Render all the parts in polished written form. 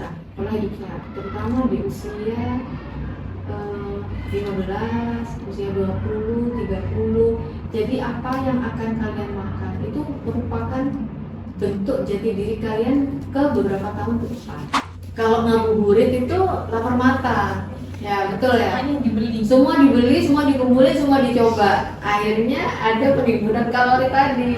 kesehatan, pola hidup sehat, terutama di usia 15, usia 20, 30. Jadi apa yang akan kalian makan itu merupakan bentuk jati diri kalian ke beberapa tahun ke depan. Kalau ngabuburit itu lapar mata, ya betul ya. Semua dibeli, semua dikumpulin, semua dicoba. Akhirnya ada penimbunan kalori tadi.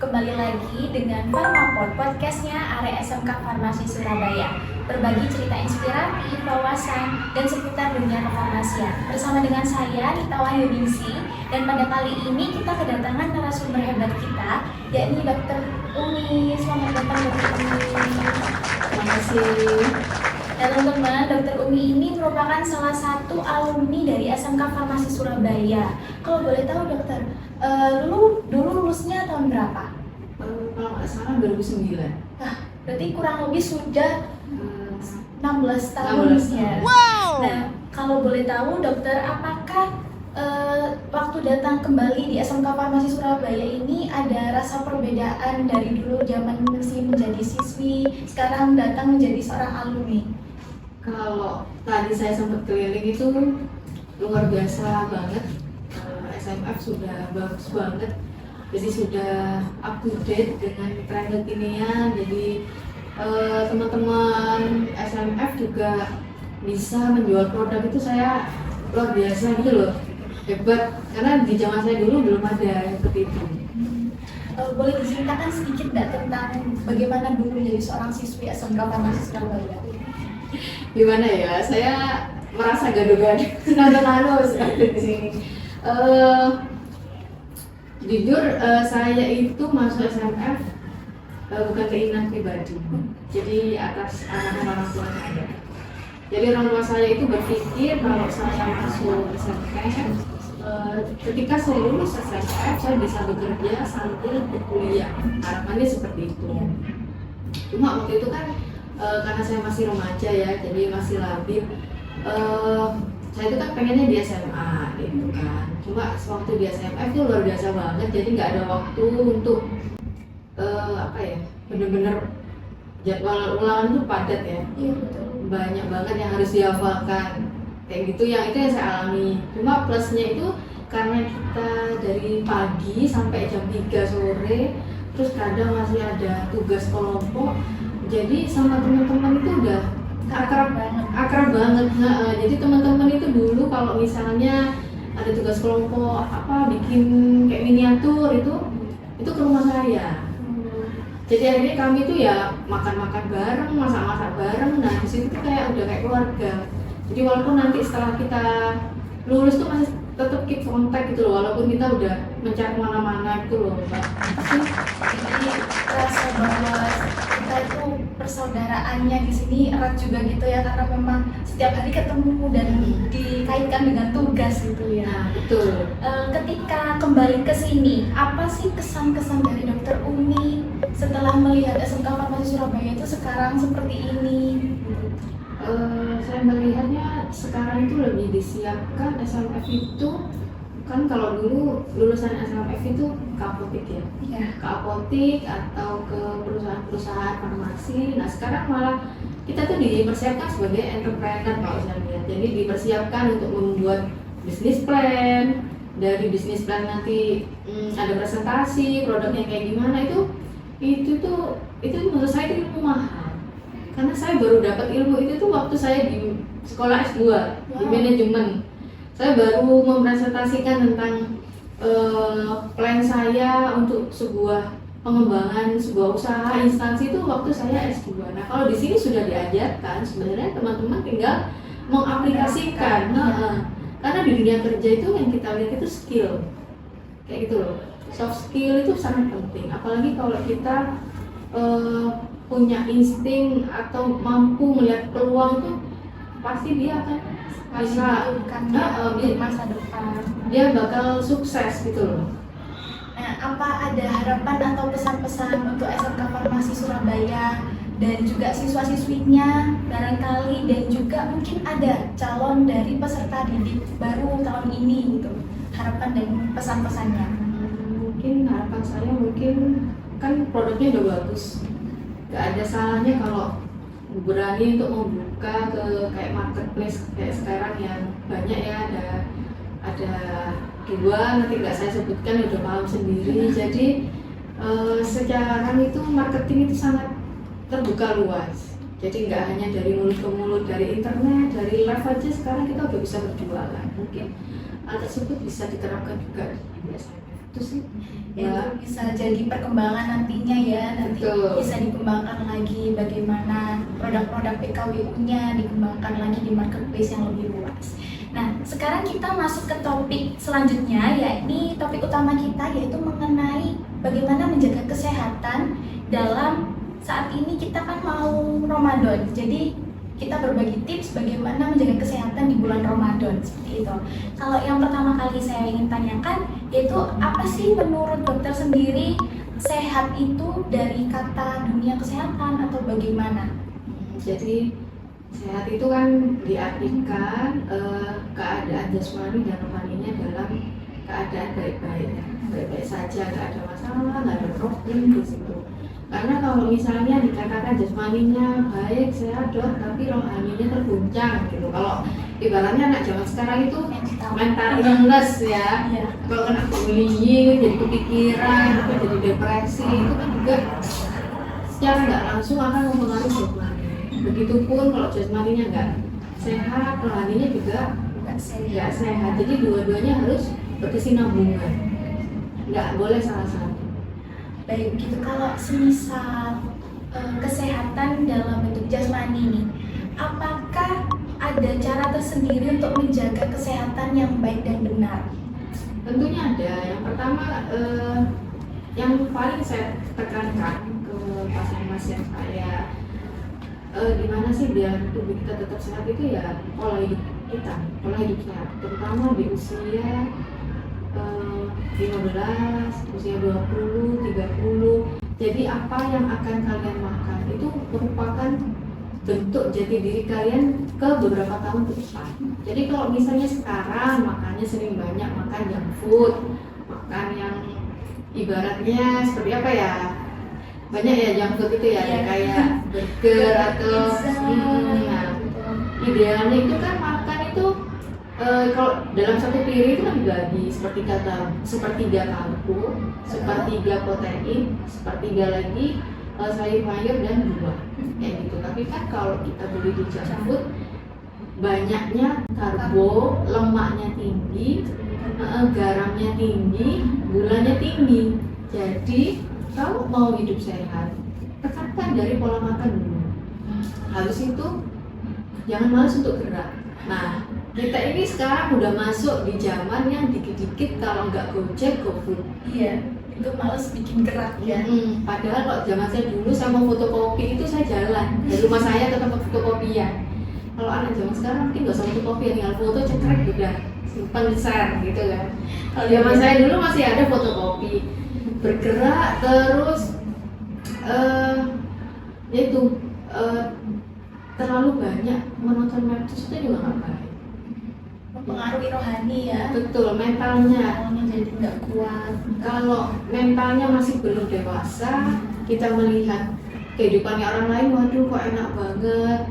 Kembali lagi dengan Farmapod, podcastnya Are SMK Farmasi Surabaya. Berbagi cerita inspiratif, wawasan, dan seputar dunia kefarmasian. Bersama dengan saya, Rita Wahyuningsi, dan pada kali ini kita kedatangan narasumber hebat kita, yakni Dr. Umi. Selamat datang Dr. Umi. Terima kasih. Dan teman-teman, Dr. Umi ini merupakan salah satu alumni dari SMK Farmasi Surabaya. Kalau boleh tahu dokter, dulu lulusnya tahun berapa? Kalau nggak salah 2009. Nah, berarti kurang lebih sudah 16 tahun ya. Wow. Nah, kalau boleh tahu dokter, apakah waktu datang kembali di SMK Farmasi Surabaya ini ada rasa perbedaan dari dulu zaman masih menjadi siswi, sekarang datang menjadi seorang alumni? Kalau tadi saya sempat keliling itu luar biasa banget. SMF sudah bagus banget, jadi sudah up to date dengan tren kekinian. Jadi teman-teman SMF juga bisa menjual produk itu saya luar biasa gitu loh, hebat, karena di zaman saya dulu belum ada seperti itu. Boleh diceritakan sedikit nggak tentang bagaimana dulu jadi seorang siswi SMK Farmasi Surabaya? Gimana ya, saya merasa gaduh-gaduh nano-nano sekali di sini. Jujur saya itu masuk SMF bukan keinginan pribadi, jadi atas arahan orang tua saya. Jadi orang tua saya itu berpikir kalau saya masuk SMF, ketika saya lulus SMF saya bisa bekerja sambil berkuliah, harapannya seperti itu. Cuma waktu itu kan karena saya masih remaja ya, jadi masih labil. Saya itu kan pengennya di SMA gitu kan. Cuma waktu di SMF itu luar biasa banget, jadi nggak ada waktu untuk bener-bener jadwal ulangan itu padat ya. Iya betul. Banyak banget yang harus dihafalkan kayak gitu, yang itu yang saya alami. Cuma plusnya itu karena kita dari pagi sampai jam 3 sore, terus kadang masih ada tugas kelompok, jadi sama teman-teman itu udah akrab banget. Jadi teman-teman itu dulu kalau misalnya ada tugas kelompok bikin kayak miniatur itu ke rumah saya. Jadi akhirnya kami tuh ya makan-makan bareng, masak-masak bareng. Nah di situ tuh kayak udah kayak keluarga. Jadi walaupun nanti setelah kita lulus tuh masih tetap keep kontak gitu loh, walaupun kita udah mencari mana-mana gitu loh, Mbak. Jadi rasa bahwa kita itu persaudaraannya di sini erat juga gitu ya, karena memang setiap hari ketemu dan dikaitkan dengan tugas gitu ya. Nah, betul. Ketika kembali ke sini, apa sih kesan-kesan dari Dr. Umi setelah melihat SMK Farmasi Surabaya itu sekarang seperti ini? Saya melihatnya sekarang itu lebih disiapkan. SMF itu kan kalau dulu lulusan SMF itu ke apotik ya, ke apotik atau ke perusahaan-perusahaan farmasi. Nah sekarang malah kita tuh dipersiapkan sebagai entrepreneur kalau saya lihat. Jadi dipersiapkan untuk membuat bisnis plan. Dari bisnis plan nanti ada presentasi produknya kayak gimana, itu menurut saya itu ilmu mahal. Karena saya baru dapat ilmu itu tuh waktu saya di sekolah S2 di manajemen. Saya baru mempresentasikan tentang plan saya untuk sebuah pengembangan sebuah usaha instansi itu waktu saya S2. Nah kalau di sini sudah diajarkan, sebenarnya teman-teman tinggal mengaplikasikan. Karena di dunia kerja itu yang kita lihat itu skill, kayak gitu loh. Soft skill itu sangat penting, apalagi kalau kita punya insting atau mampu melihat peluang, itu pasti dia akan bisa di masa depan. Dia bakal sukses gitu loh. Nah, apa ada harapan atau pesan-pesan untuk SMK Farmasi Surabaya dan juga siswa-siswinya barangkali, dan juga mungkin ada calon dari peserta didik baru tahun ini gitu. Harapan dan pesan-pesannya. Mungkin harapan saya kan produknya udah bagus. Gak ada salahnya kalau berani untuk membuka ke kayak marketplace kayak sekarang yang banyak ya, ada dua, nanti nggak saya sebutkan, udah paham sendiri. Jadi sekarang itu marketing itu sangat terbuka luas. Jadi nggak hanya dari mulut ke mulut, dari internet, dari live aja sekarang kita udah bisa berjualan. Mungkin hal tersebut bisa diterapkan juga di SMF. Itu sih Ya, bisa jadi perkembangan nantinya ya, nanti Betul. bisa dikembangkan lagi bagaimana produk-produk PKWU-nya dikembangkan lagi di marketplace yang lebih luas. Nah, sekarang kita masuk ke topik selanjutnya, yakni topik utama kita, yaitu mengenai bagaimana menjaga kesehatan dalam saat ini kita kan mau Ramadan. Jadi kita berbagi tips bagaimana menjaga kesehatan di bulan Ramadan, seperti itu. Kalau yang pertama kali saya ingin tanyakan, yaitu apa sih menurut dokter sendiri sehat itu dari kata dunia kesehatan atau bagaimana? Jadi sehat itu kan diartikan keadaan jasmani dan rohaninya dalam keadaan baik-baik saja, nggak ada masalah, nggak ada problem di situ. Karena kalau misalnya dikatakan jasmaninya baik, sehat dok, tapi rohaninya terguncang gitu. Kalau ibaratnya anak zaman sekarang itu mental illness ya. Kalau kena bullying, jadi kepikiran, atau jadi depresi, itu kan juga secara nggak langsung akan mempengaruhi jasmani. Begitupun kalau jasmaninya nggak sehat, rohaninya juga nggak sehat. Jadi dua-duanya harus berkesinambungan, nggak boleh salah satu. Baik, gitu. Kalau semisal kesehatan dalam bentuk jasmani nih, apakah ada cara tersendiri untuk menjaga kesehatan yang baik dan benar? Tentunya ada. Yang pertama, yang paling saya tekankan ke pasien-pasien saya, gimana sih biar tubuh kita tetap sehat itu ya pola hidup kita, pola hidup sehat, terutama di usia 15, usia 20, 30. Jadi apa yang akan kalian makan itu merupakan bentuk jati diri kalian ke beberapa tahun ke depan. Jadi kalau misalnya sekarang makannya sering banyak makan junk food, makan yang ibaratnya seperti apa ya, banyak ya junk food itu ya, kayak burger atau nah, idealnya itu kan makan itu kalau dalam satu piring itu kan dibagi sepertiga karbo, sepertiga protein, sepertiga lagi sayur mayur dan buah kayak gitu. Tapi kan kalau kita beli di junk food, banyaknya karbo, lemaknya tinggi, garamnya tinggi, gulanya tinggi. Jadi kalau mau hidup sehat, tekankan dari pola makan dulu. Habis itu jangan malas untuk gerak. Nah, kita ini sekarang udah masuk di zaman yang dikit-dikit kalau nggak Gojek, GoFood. Iya, itu males bikin gerak ya. Padahal kalau zaman saya dulu, saya mau fotokopi itu saya jalan dari rumah saya ke tempat fotokopian. Kalau anak zaman sekarang mungkin nggak usah fotokopi, tinggal foto cekrek udah simpan share gitu kan. Kalau zaman saya dulu masih ada fotokopi, bergerak terus yaitu terlalu banyak menonton medsos itu juga nggak baik. Mempengaruhi rohani ya. Betul, mentalnya. Mentalnya jadi nggak kuat. Kalau mentalnya masih belum dewasa, kita melihat kehidupannya orang lain, waduh kok enak banget,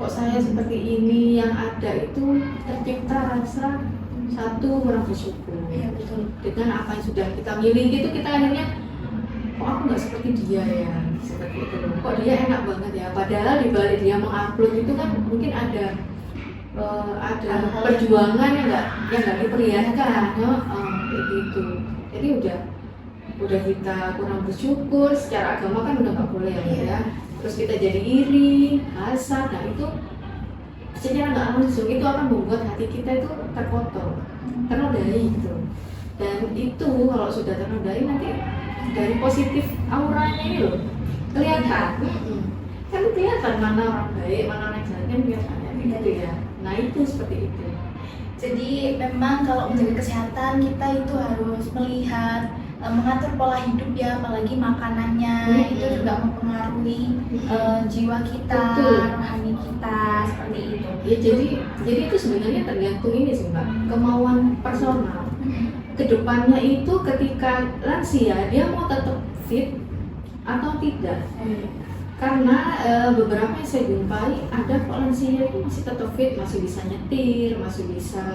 kok saya seperti ini, yang ada itu tercipta rasa satu kurang bersyukur. Iya betul. Dengan apa yang sudah kita miliki itu kita akhirnya, kok aku nggak seperti dia ya, seperti itu. Kok dia enak banget ya. Padahal di balik dia mengupload itu kan mungkin ada perjuangan yang nggak diperlihatkan, kayak gitu. Jadi udah kita kurang bersyukur, secara agama kan udah nggak boleh ya. Terus kita jadi iri, hasad, nah itu secara nggak langsung itu akan membuat hati kita itu terkotor, ternodai gitu. Dan itu kalau sudah ternodai nanti dari positif auranya ini loh kelihatan. Kan kelihatan mana orang baik, mana orang jahat, kan kelihatannya gitu ya. Nah itu seperti itu. Jadi memang kalau menjaga kesehatan kita itu harus melihat mengatur pola hidup ya, apalagi makanannya itu juga mempengaruhi jiwa kita, rohani kita, seperti itu. Ya jadi itu sebenarnya tergantung ini sih Mbak, kemauan personal. Kedepannya itu ketika lansia dia mau tetap fit atau tidak. Karena beberapa yang saya jumpai ada kok lansia itu masih tetap fit, masih bisa nyetir, masih bisa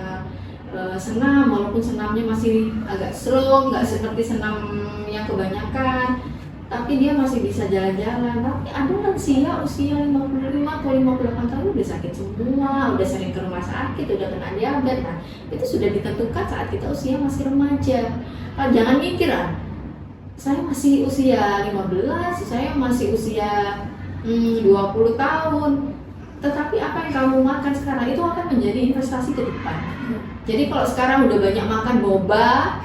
senam, walaupun senamnya masih agak slow, nggak seperti senam yang kebanyakan, tapi dia masih bisa jalan-jalan. Tapi ada lansia usia 55 atau 58 tahun udah sakit semua, udah sering ke rumah sakit, udah kena diabetes. Nah, itu sudah ditentukan saat kita usia masih remaja. Nah, jangan mikir saya masih usia 15, saya masih usia 20 tahun. Tetapi apa yang kamu makan sekarang itu akan menjadi investasi ke depan. Jadi kalau sekarang udah banyak makan boba,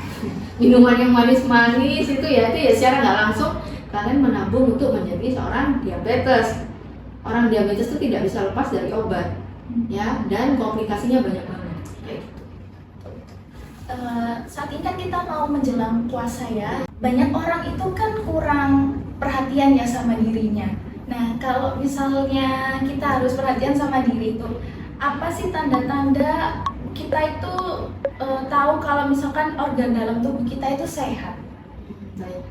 minuman yang manis-manis itu ya secara nggak langsung kalian menabung untuk menjadi seorang diabetes. Orang diabetes itu tidak bisa lepas dari obat, ya, dan komplikasinya banyak banget. Kayak gitu. Saat ini kan kita mau menjelang puasa ya. Banyak orang itu kan kurang perhatian ya sama dirinya. Nah, kalau misalnya kita harus perhatian sama diri itu, apa sih tanda-tanda kita itu tahu kalau misalkan organ dalam tubuh kita itu sehat? Baik.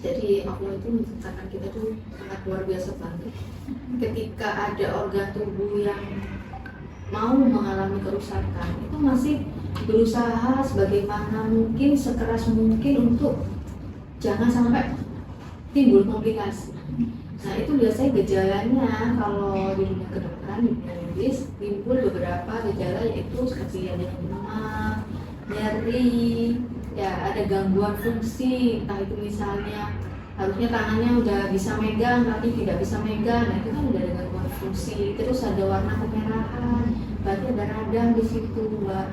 Jadi Allah itu menciptakan kita tuh sangat luar biasa banget. Ketika ada organ tubuh yang mau mengalami kerusakan, itu masih berusaha sebagaimana mungkin, sekeras mungkin untuk jangan sampai timbul komplikasi. Nah, itu biasanya gejalanya kalau di dunia kedokteran, di dunia medis, timbul beberapa gejala, yaitu seperti ada demam, nyeri, ya ada gangguan fungsi, entah itu misalnya harusnya tangannya udah bisa megang tapi tidak bisa megang, nah itu kan udah ada gangguan fungsi. Terus ada warna kemerahan, berarti ada radang di situ Mbak.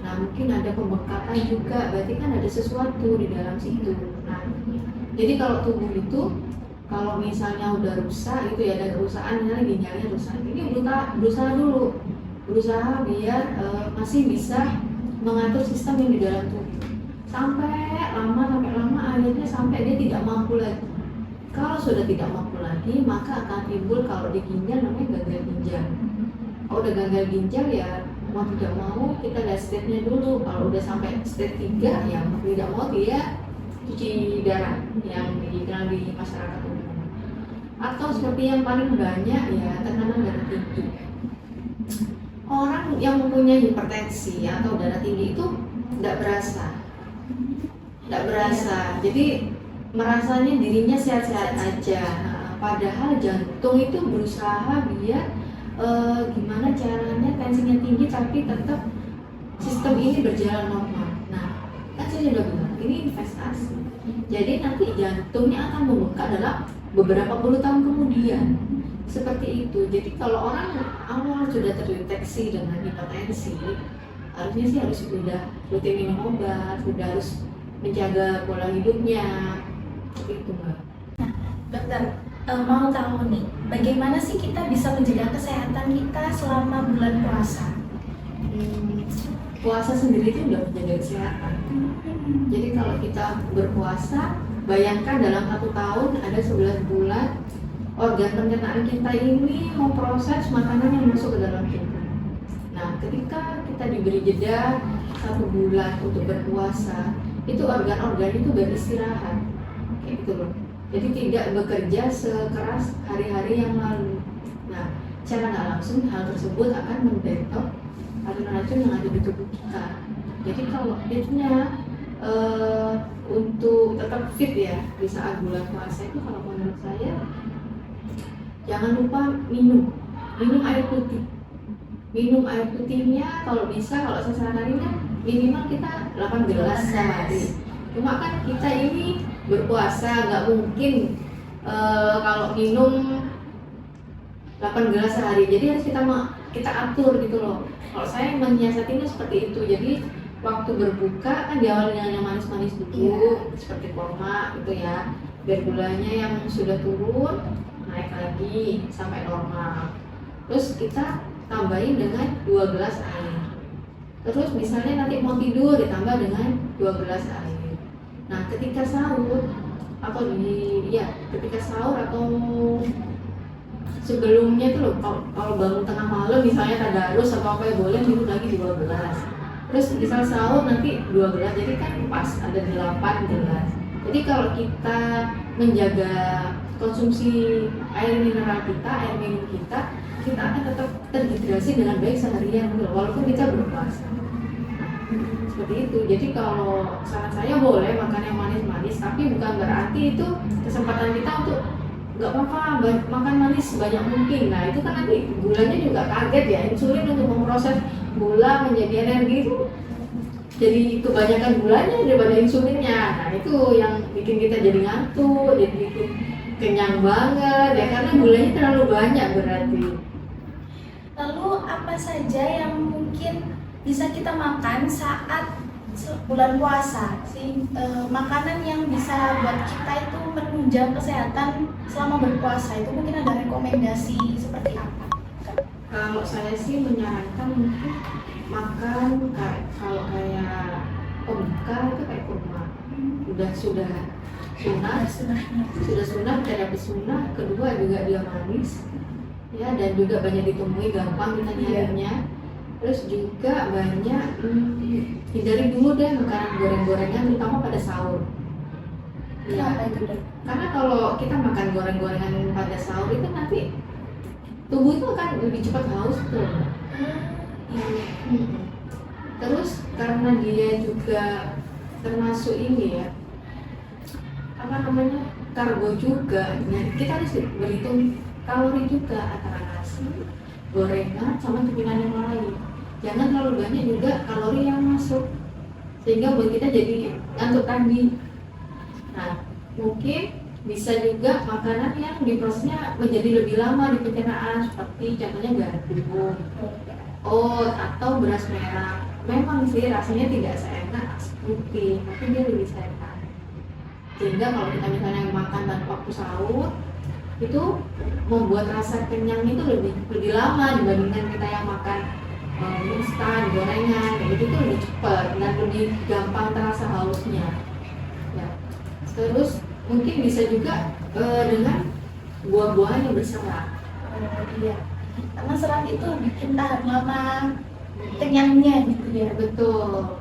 Nah, mungkin ada pembengkakan juga, berarti kan ada sesuatu di dalam situ. Nah, jadi kalau tubuh itu kalau misalnya udah rusak gitu ya, ada kerusakan, misalnya ginjalnya rusak, ini berusaha biar masih bisa mengatur sistem yang di dalam tubuh sampai lama akhirnya sampai dia tidak mampu lagi. Kalau sudah tidak mampu lagi, maka akan timbul kalau di ginjal namanya gagal ginjal. Kalau udah gagal ginjal ya mau tidak mau kita lihat stage-nya dulu. Kalau udah sampai stage 3 ya mau tidak mau dia cuci darah yang dikenal di masyarakat umum. Atau seperti yang paling banyak ya tekanan darah tinggi. Orang yang mempunyai hipertensi atau darah tinggi itu tidak berasa, jadi merasanya dirinya sehat-sehat aja. Nah, padahal jantung itu berusaha biar gimana caranya tensinya tinggi tapi tetap sistem ini berjalan normal. Nah, kan saya sudah bilang ini investasi. Jadi nanti jantungnya akan membengkak dalam beberapa puluh tahun kemudian. Seperti itu. Jadi kalau orang awal sudah terdeteksi dengan hipertensi, harusnya sih harus sudah rutin minum obat, sudah harus menjaga pola hidupnya. Seperti itu Mbak. Nah, dokter, mau tahu nih, bagaimana sih kita bisa menjaga kesehatan kita selama bulan puasa? Puasa sendiri itu udah menjaga kesehatan. Jadi kalau kita berpuasa, bayangkan dalam 1 tahun ada 11 bulan, organ pencernaan kita ini memproses makanan yang masuk ke dalam tubuh. Nah, ketika kita diberi jeda 1 bulan untuk berpuasa, itu organ-organ itu beristirahat, kayak gitu loh. Jadi tidak bekerja sekeras hari-hari yang lalu. Nah, secara nggak langsung hal tersebut akan mendetok racun-racun yang ada di tubuh kita. Jadi kalau tipsnya untuk tetap fit ya di saat bulan puasa itu, kalau menurut saya jangan lupa minum air putih. Minum air putihnya kalau bisa, kalau saya saraninnya minimal kita 8 gelas sehari. Cuma kan kita ini berpuasa, nggak mungkin kalau minum 8 gelas sehari. Jadi harus kita atur gitu loh. Kalau saya menyiasatinya seperti itu. Jadi waktu berbuka kan diawali dengan yang manis-manis dulu, seperti kurma gitu ya. Biar gulanya yang sudah turun naik lagi sampai normal. Terus kita tambahin dengan 2 gelas air. Terus misalnya nanti mau tidur ditambah dengan 2 gelas air. Nah ketika sahur ketika sahur atau sebelumnya tuh loh, kalau bangun tengah malam misalnya tadarus atau apa ya boleh minum lagi 12. Terus misal sahur nanti 12, jadi kan pas ada 18. Jadi kalau kita menjaga konsumsi air mineral kita, air minum kita akan tetap terhidrasi dengan baik seharian walaupun kita berpuasa. Seperti itu. Jadi kalau saran saya boleh makan yang manis-manis, tapi bukan berarti itu kesempatan kita untuk nggak apa-apa makan manis sebanyak mungkin. Nah itu kan nanti gulanya juga kaget ya, insulin untuk memproses gula menjadi energi itu jadi kebanyakan gulanya daripada insulinnya. Nah itu yang bikin kita jadi ngantuk, jadi bikin kenyang banget ya, karena gulanya terlalu banyak berarti. Lalu apa saja yang mungkin bisa kita makan saat bulan puasa sih, makanan yang bisa buat kita itu menunjang kesehatan selama berpuasa itu mungkin ada rekomendasi seperti apa? Kalau saya sih menyarankan mungkin makan kalau kayak pembuka itu kayak kurma, sudah sunah dan habis sunah kedua juga dia manis ya, dan juga banyak ditemui, gampang kita nyarinya. Terus juga banyak hindari dulu deh makanan goreng-gorengan terutama pada sahur. Kenapa itu deh? Karena kalau kita makan goreng-gorengan pada sahur itu nanti tubuh itu akan lebih cepat haus tuh. Terus karena dia juga termasuk ini ya, apa namanya, karbo juga. Nah, kita harus berhitung kalori juga antara nasi, gorengan sama cemilan yang lain. Jangan terlalu banyak juga kalori yang masuk sehingga buat kita jadi ngantuk tadi. Nah, mungkin bisa juga makanan yang diprosesnya menjadi lebih lama di pencernaan, seperti contohnya gandum, oat atau beras merah. Memang sih rasanya tidak seenak nasi putih, tapi dia lebih sehat. Sehingga kalau kita misalnya makan pada waktu sahur itu membuat rasa kenyang itu lebih lama dibandingkan kita yang makan instan, gorengan, kayak gitu tuh lebih cepat dan lebih gampang terasa hausnya. Ya. Terus mungkin bisa juga dengan buah-buahan yang berserat. Iya, karena serat itu bikin tahan lama kenyangnya gitu ya. Betul.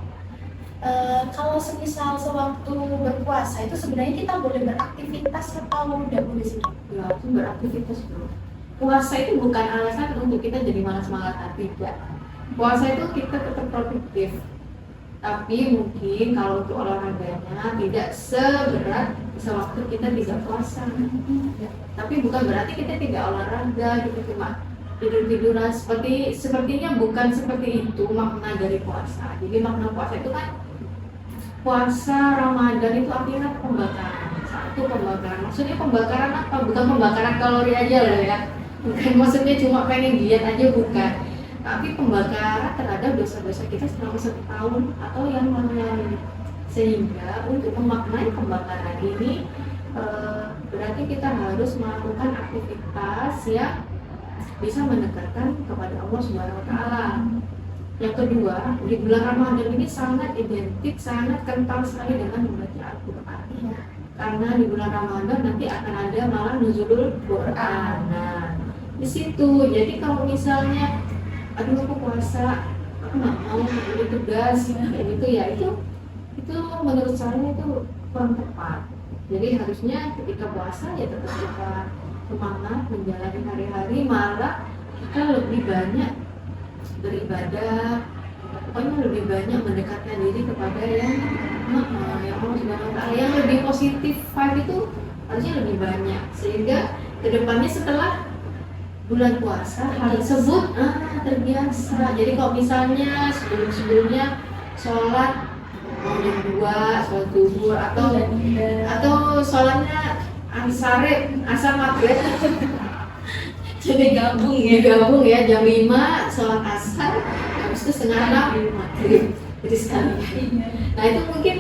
Kalau semisal sewaktu berpuasa itu sebenarnya kita boleh beraktivitas atau tidak boleh sih? Ya, itu beraktivitas bro. Puasa itu bukan alasan untuk kita jadi malas-malasan, tidak. Puasa itu kita tetap produktif. Tapi mungkin kalau untuk olahraganya tidak seberat sewaktu kita tidak puasa. Ya. Tapi bukan berarti kita tidak olahraga gitu, cuma tidur-tiduran sepertinya bukan seperti itu makna dari puasa. Jadi makna puasa itu kan puasa Ramadan itu artinya pembakaran. Satu, pembakaran. Maksudnya pembakaran apa? Bukan pembakaran kalori aja loh ya. Bukan maksudnya cuma pengen diet aja, bukan. Tapi pembakaran terhadap dosa-dosa kita selama 1 tahun atau yang lalu. Sehingga untuk memaknai pembakaran ini berarti kita harus melakukan aktivitas yang bisa mendekatkan kepada Allah Subhanahu wa Ta'ala. Yang kedua, di bulan Ramadan ini sangat identik, sangat kental sekali dengan membaca Al-Quran. Karena di bulan Ramadan nanti akan ada malam nuzulul Quran. Nah, di situ. Jadi kalau misalnya aduh aku puasa, aku nggak mau ada tugas kayak gitu ya, itu menurut saya itu kurang tepat. Jadi harusnya ketika puasa ya tetap kita semangat menjalani hari-hari, malah kita lebih banyak beribadah, pokoknya lebih banyak mendekatkan diri kepada yang Allah Subhanahu wa Ta'ala, yang lebih positif vibe itu harusnya lebih banyak, sehingga kedepannya setelah bulan puasa hal tersebut terbiasa. Jadi kalau misalnya sebelumnya sholat mau jam 2, sholat zuhur atau sholatnya asar maghrib jadi gabung ya jam 5 sholat asar, habis itu setengah 6 maghrib, jadi sekali. Nah itu mungkin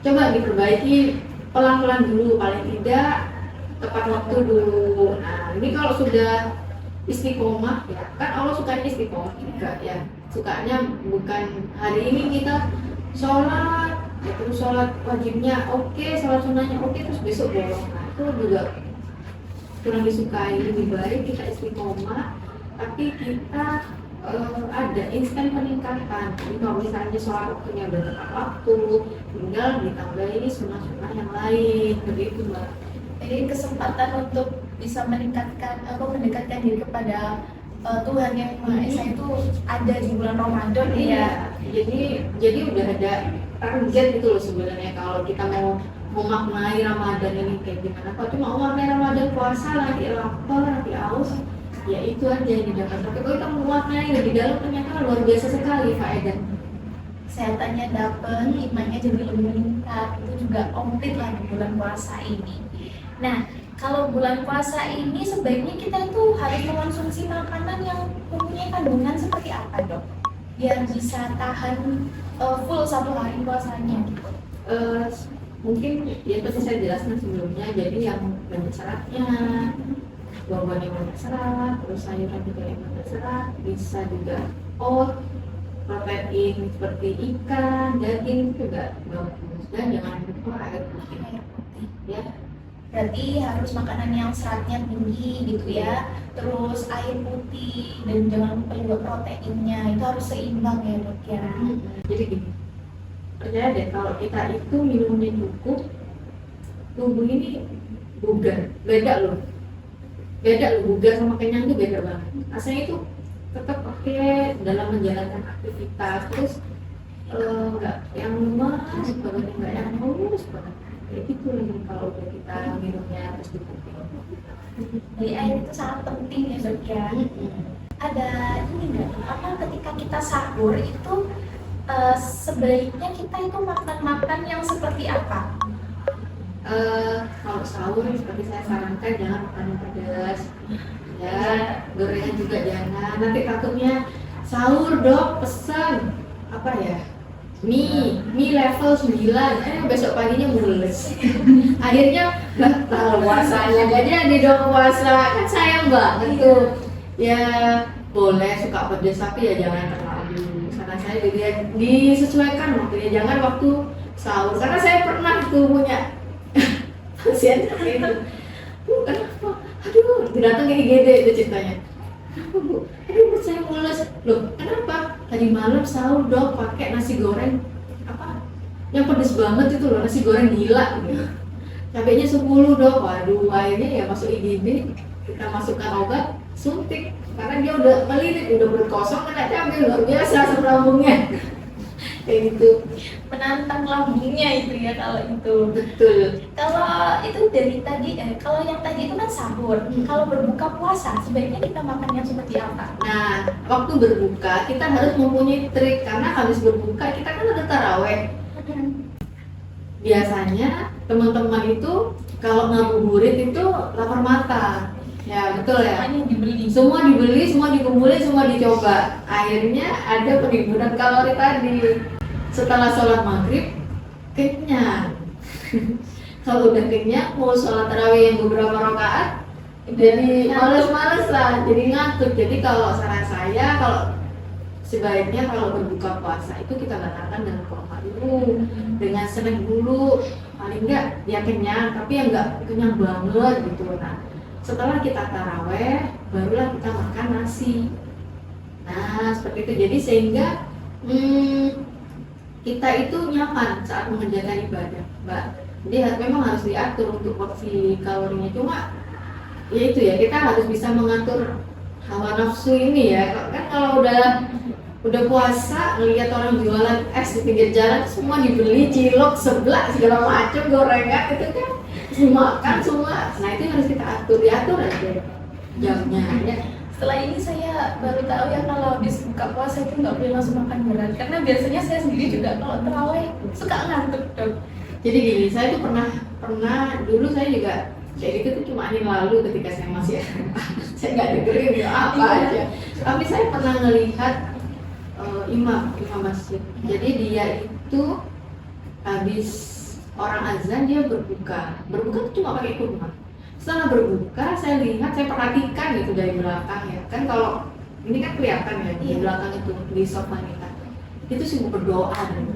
coba diperbaiki pelan-pelan dulu, paling tidak tepat waktu dulu. Nah ini kalau sudah istiqomah ya, kan Allah sukanya istiqomah juga ya, sukanya bukan hari ini kita sholat ya terus sholat wajibnya oke, sholat sunnahnya oke, terus besok bolong. Nah itu juga kurang disukai. Lebih baik kita istiqomah tapi kita ada instan peningkatan. Jadi kalau misalnya sholat waktunya udah tepat waktu, tinggal ditambah ini sunnah-sunnah yang lain, begitu Mbak. Jadi kesempatan untuk bisa meningkatkan mendekatkan diri kepada Tuhan yang Maha Esa itu ada di bulan Ramadan ya. Jadi udah ada target gitu loh sebenarnya kalau kita mau memaknai Ramadan ini kayak gimana. Kalau cuma memaknai Ramadan puasa nanti lapar, nanti haus, ya itu aja yang didapat. Tapi kalau kita memaknai lebih dalam ternyata luar biasa sekali faedah. Kesehatannya dapat, imannya jadi lebih meningkat, itu juga komplit lah di bulan puasa ini. Nah, kalau bulan puasa ini sebaiknya kita itu harus mengonsumsi makanan yang mempunyai kandungan seperti apa dok? Biar bisa tahan full 1 hari puasanya. Mungkin ya seperti saya jelaskan sebelumnya, jadi yang banyak seratnya, buah-buahan yang banyak serat, terus sayuran juga yang banyak serat, bisa juga oat, protein seperti ikan, daging juga bagus, dan jangan lupa air putih ya. Berarti harus makanan yang seratnya tinggi gitu ya, terus air putih dan jangan lupa juga proteinnya, itu harus seimbang ya dok ya. Jadi gini, percaya deh kalau kita itu minumnya cukup, tubuh ini bugar, beda loh, bugar sama kenyang itu beda banget. Rasanya itu tetap oke dalam menjalankan aktivitas, terus nggak yang lemas banget, nggak yang haus banget. Kayak gitu lagi kalau udah kita minumnya terus diputih. Jadi air itu sangat penting ya dok ya. Ada ini nggak? Apa ketika kita sahur itu sebaiknya kita itu makan yang seperti apa? Kalau sahur seperti saya sarankan jangan makan yang pedas, ya gorengan juga jangan. Nanti takutnya sahur dok pesan apa ya? Mie level 9, besok paginya mules. Akhirnya batal puasanya, jadi dong puasa, kan sayang banget tuh. Ya boleh suka pedas tapi ya jangan terlalu. Karena saya jadi disesuaikan waktunya, jangan waktu sahur. Karena saya pernah tuh punya pasien seperti itu. Bu, kenapa? Aduh, datang ke IGD itu ceritanya. Kenapa bu? Aduh, saya mules. Loh, kenapa? Tadi malam sahur dok pakai nasi goreng apa? Yang pedes banget itu loh, nasi goreng gila gitu. Cabainya 10 dok. Waduh, akhirnya ya masuk IGD, kita masukkan obat, suntik. Karena dia udah melilit, udah perut kosong, kena cabai luar biasa asam lambungnya. Kayak gitu. Menantang lambungnya itu ya kalau itu. Betul. Kalau itu dari tadi, kalau yang tadi itu kan sahur. Kalau berbuka puasa, sebaiknya kita makan yang seperti apa? Nah, waktu berbuka kita harus mempunyai trik karena habis berbuka kita kan ada taraweh. Biasanya teman-teman itu kalau ngabuburit itu lapar mata. Ya betul ya. Semuanya dibeli. Semua dibeli, semua dikumpulin, semua dicoba. Akhirnya ada penimbunan kalori tadi. Setelah sholat maghrib kenyang. Kalau udah kenyang mau sholat tarawih yang beberapa rakaat jadi males-malesan, jadi ngantuk. Jadi kalau saran saya, kalau sebaiknya kalau berbuka puasa itu kita batalkan dengan kurma dulu, dengan snack dulu, paling enggak ya kenyang, tapi yang enggak kenyang banget gitu. Nah, setelah kita taraweh, barulah kita makan nasi. Nah, seperti itu. Jadi sehingga kita itu nyaman saat mengerjakan ibadah, Mbak. Jadi memang harus diatur untuk porsi kalorinya. Cuma ya itu ya, kita harus bisa mengatur hawa nafsu ini ya. Kan kalau udah puasa, ngelihat orang jualan es di pinggir jalan semua dibeli, cilok, seblak, segala macam, gorengan itu kan dimakan semua. Nah itu harus kita diatur aja jamnya ya. Setelah ini saya baru tahu ya kalau habis buka puasa itu nggak boleh langsung makan berat, karena biasanya saya sendiri juga kalau terawih suka ngantuk dok. Jadi gini, saya tuh pernah dulu saya juga kayak gitu tuh cuma angin lalu ketika saya masih SMA. Saya nggak dengerin ya apa aja. Tapi saya pernah ngelihat imam masjid. Jadi dia itu habis orang azan dia berbuka tuh cuma pakai kurma. Setelah berbuka saya lihat, saya perhatikan gitu dari belakang ya. Kan kalau ini kan kelihatan ya di belakang itu di sofa kita. Itu sibuk berdoa gitu.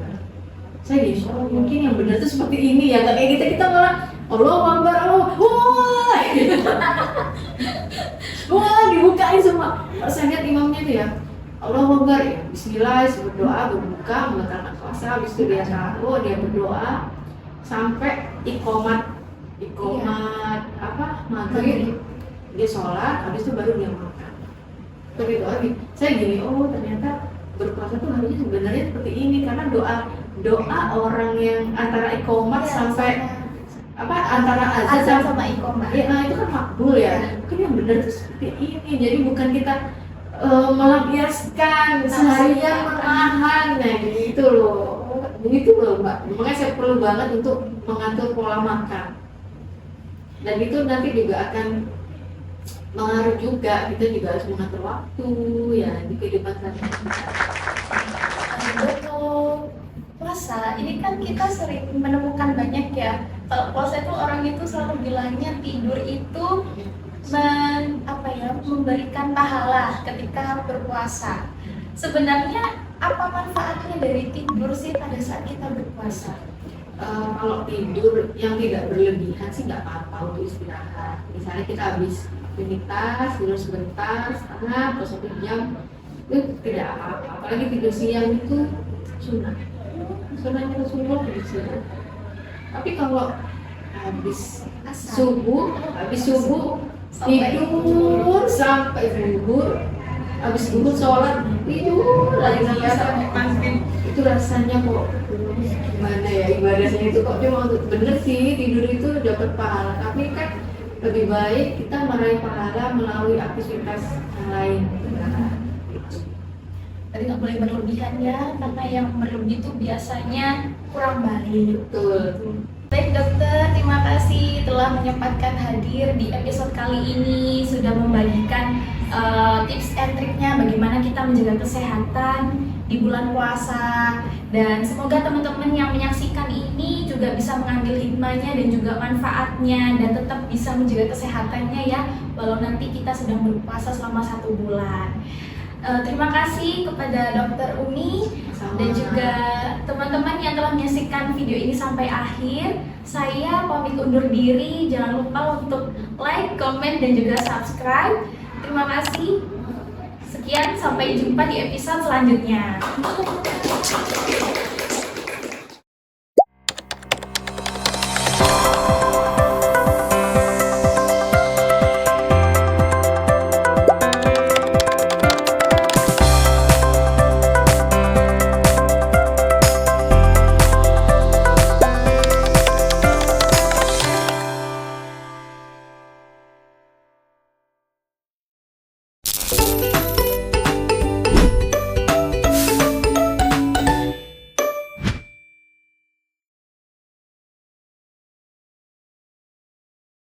Saya gini, oh mungkin yang benar tuh seperti ini ya, nggak kayak kita malah Allah Akbar, Allah, wah, wah dibukain semua. Kalau saya lihat imamnya tuh ya, Allah Akbar ya, Bismillah, berdoa, berbuka, meletakkan puasa, habis itu dia taruh, dia berdoa sampai ikomat apa maghrib, dia sholat, habis itu baru dia makan. Tapi doa gitu, saya gini, oh ternyata berpuasa tuh harusnya sebenarnya seperti ini, karena doa orang yang antara ikomat sampai apa antara azan sama ikomat ya, nah itu kan makbul ya, mungkin yang benar itu seperti ini. Jadi bukan kita melampiaskan seharian menahan, nah gitu loh Mbak. Makanya saya perlu banget untuk mengatur pola makan, dan itu nanti juga akan mengaruh juga, kita juga harus mengatur waktu ya di kehidupan sehari-hari. Betul. Puasa, ini kan kita sering menemukan banyak ya. Kalau puasa itu orang itu selalu bilangnya tidur itu memberikan pahala ketika berpuasa. Sebenarnya apa manfaatnya dari tidur sih pada saat kita berpuasa? Kalau tidur yang tidak berlebihan sih nggak apa-apa untuk istirahat. Misalnya kita habis aktivitas, tidur sebentar, setengah atau 1 jam, itu tidak apa-apa. Apalagi tidur siang itu sunahnya Rasulullah tidur siang. Tapi kalau habis subuh tidur sampai zuhur, habis zuhur sholat tidur lagi sampai maghrib, itu rasanya kok gimana ya, ibadahnya itu kok cuma untuk bener sih, tidur itu dapat pahala, tapi kan lebih baik kita meraih pahala melalui aktivitas yang lain. Tapi nggak boleh berlebihan ya, karena yang berlebih itu biasanya kurang baik. Betul. Baik dokter, terima kasih telah menyempatkan hadir di episode kali ini, sudah membagikan tips and triknya bagaimana kita menjaga kesehatan di bulan puasa. Dan semoga teman-teman yang menyaksikan ini juga bisa mengambil hikmahnya dan juga manfaatnya, dan tetap bisa menjaga kesehatannya ya, walau nanti kita sedang berpuasa selama 1 bulan. Terima kasih kepada Dokter Umi dan juga teman-teman yang telah menyaksikan video ini sampai akhir. Saya pamit undur diri, jangan lupa untuk like, comment, dan juga subscribe. Terima kasih. Sekian, sampai jumpa di episode selanjutnya.